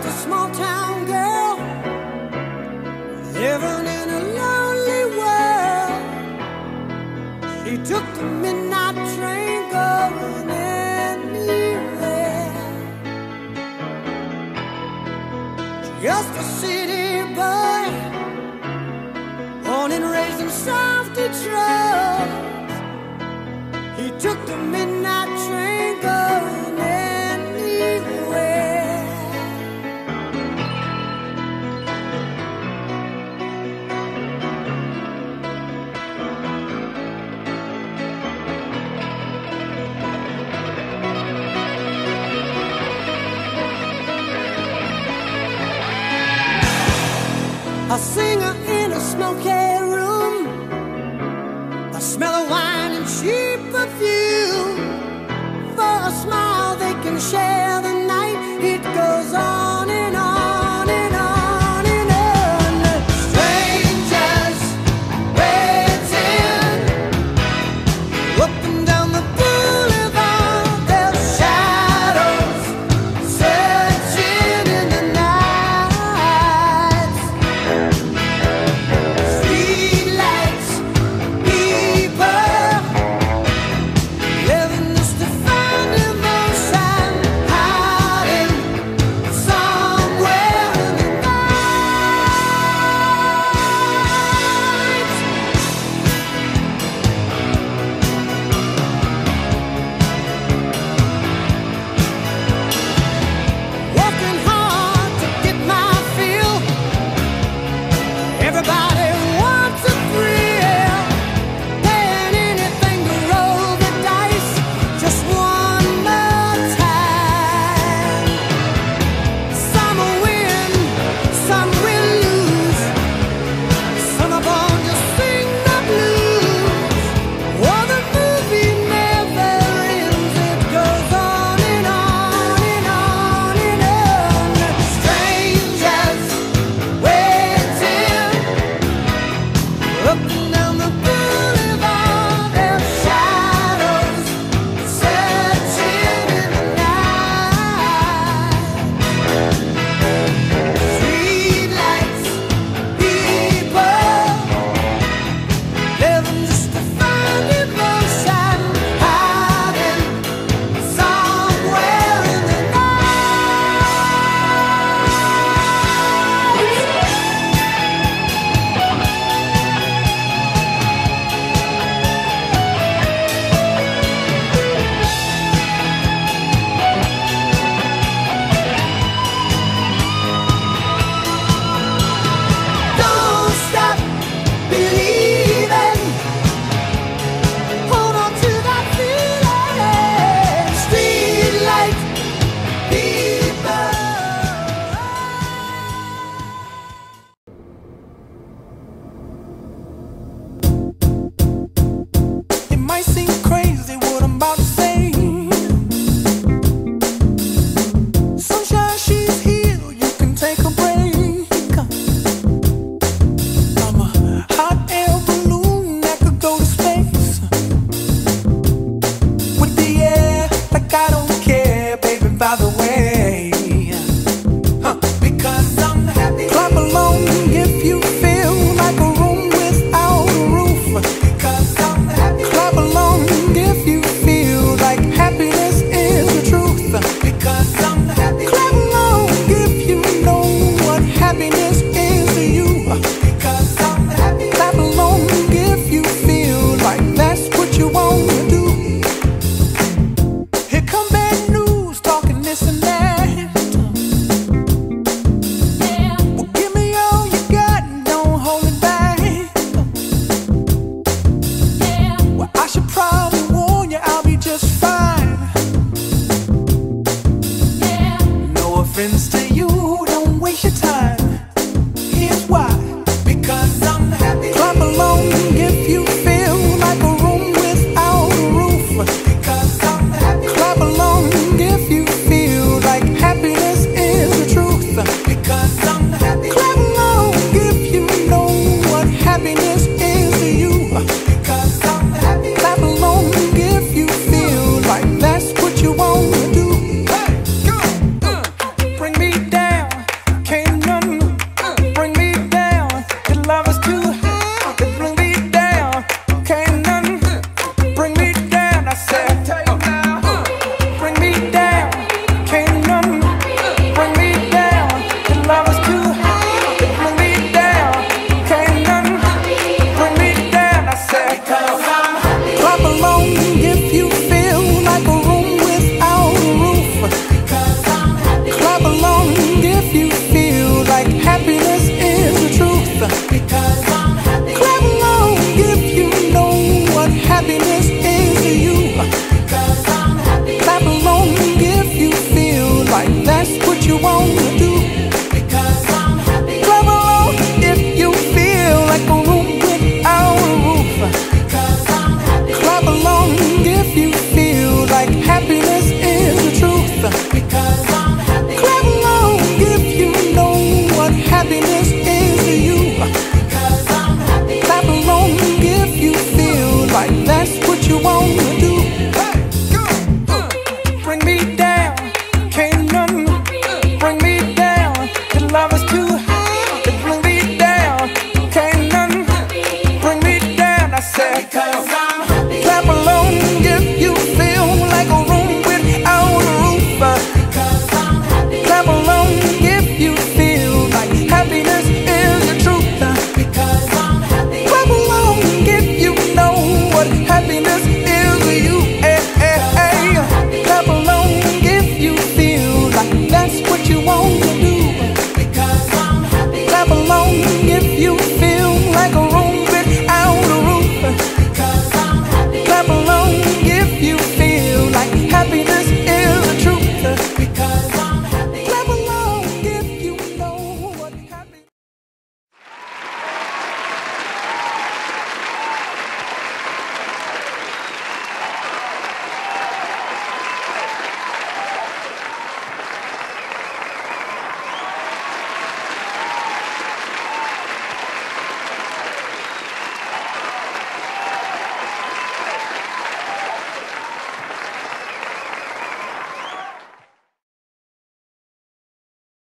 just a small town girl living in a lonely world. She took the midnight train going anywhere. Just a city boy, born and raised in South Detroit. He took the midnight train going anywhere. A singer in a smoky room, a smell of wine and cheap perfume. For a smile they can share the night. It goes on and on and on and on. Strangers waiting up and down the boulevard, their shadows searching in the night. Streetlights, people living just to find emotion, hiding somewhere in the night. Working hard to get my fill. Everybody wants a thrill, paying anything to roll the dice just one more time. Some will win, some will lose. Some are born to sing the blues. Oh, the movie never ends. It goes on and on and on and on. Strangers waiting up and down the boulevard, their shadows searching in the night. Streetlights, people living just to find emotion, hiding somewhere in the Don't stop believing. Hold on to that feeling. Streetlight people. It might seem crazy what I'm about to say. Sunshine, she's here, you can take a break. I'm a hot air balloon that could go to space. With the air, like I don't care, baby, by the way.